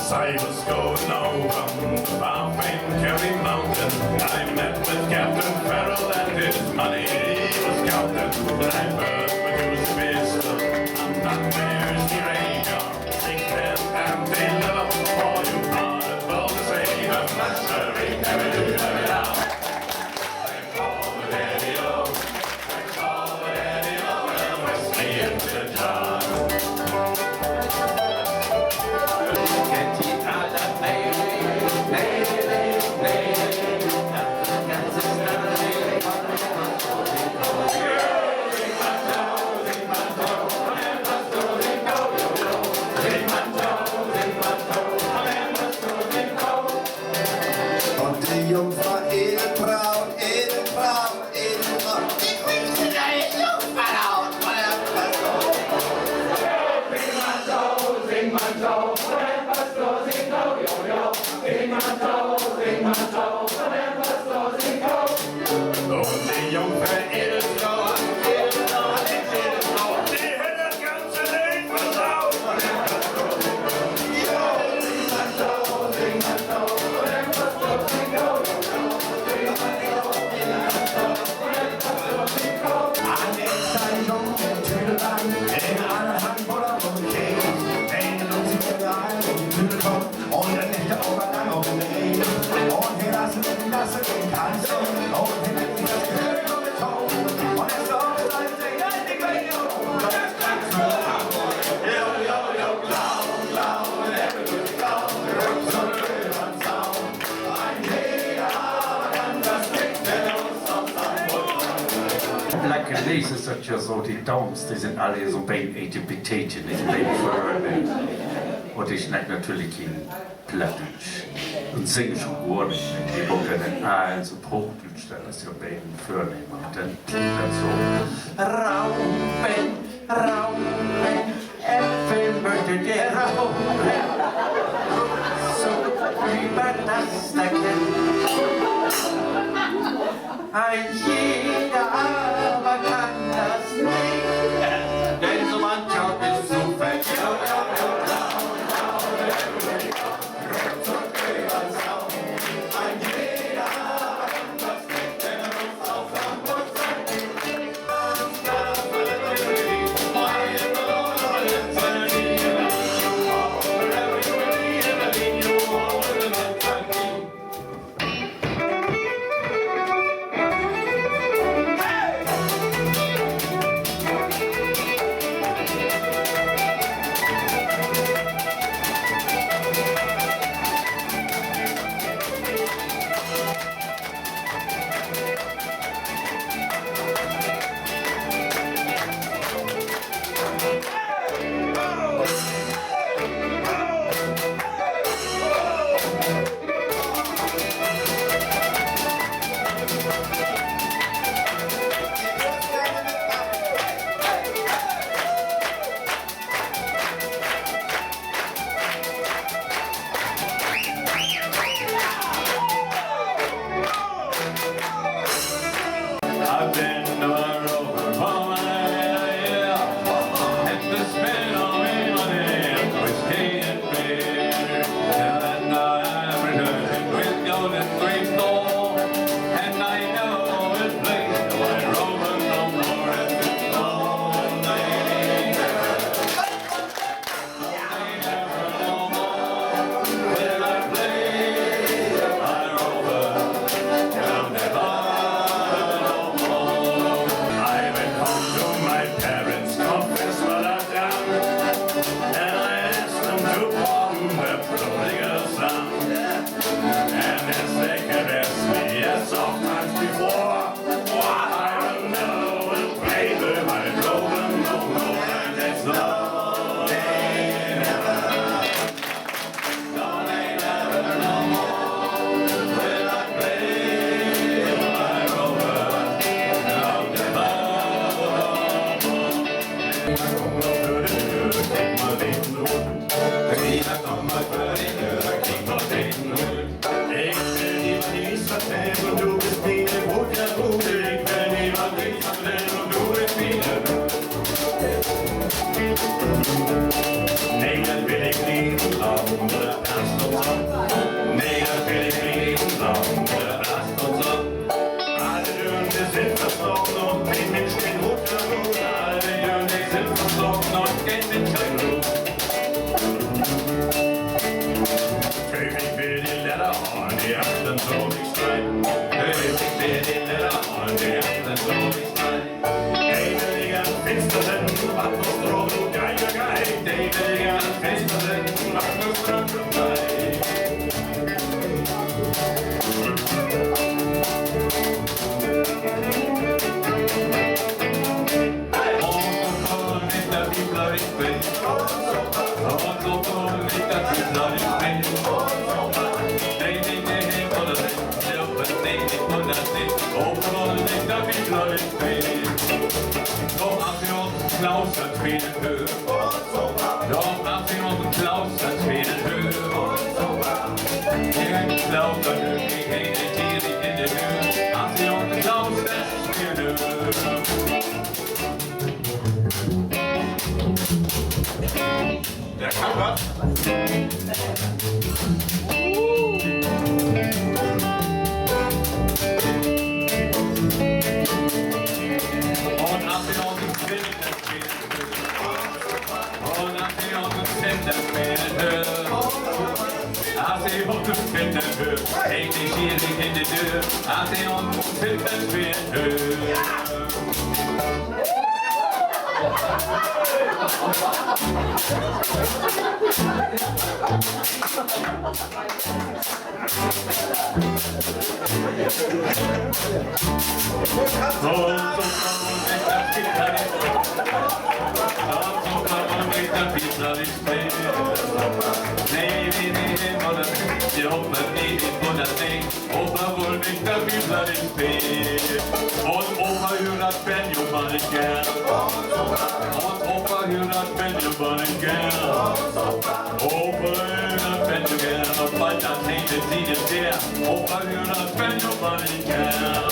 I was going over the Barfane Kerry Mountain. I met with Captain Farrell and his money he was counting. I heard with his pistol, I'm not there's the radio. 6 men and they live for you are the world to say the mastery never do it out. I call the daddy-o, I call the daddy-o, and press me into the jar. Deze ist ja so, die Downs, die sind alle so bei Etipetete, nicht bei Föhren. Und ich schneide natürlich in Plattdüütsch und singe schon gar nicht. Die wollen dann also Hochdeutsch, dann ist ja bei den Föhren. Und dann klingt das so: Raupen, Raupen, Äpfel möchte der Raupen. So über das Decken. Ein jeder aber kann das nicht, denn so mancher ist so Der kann was. Hey, die Schierig in die Tür, Ate und Filterspiel. Und Opa hört Benjamin nicht gern. Und Opa hört Benjamin gern. Opa hört Benjamin gern. Und bald dann hängt sie es der. Opa hört Benjamin gern.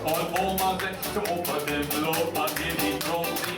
Und Oma setzt Opa den Lob, man geht die Trophy,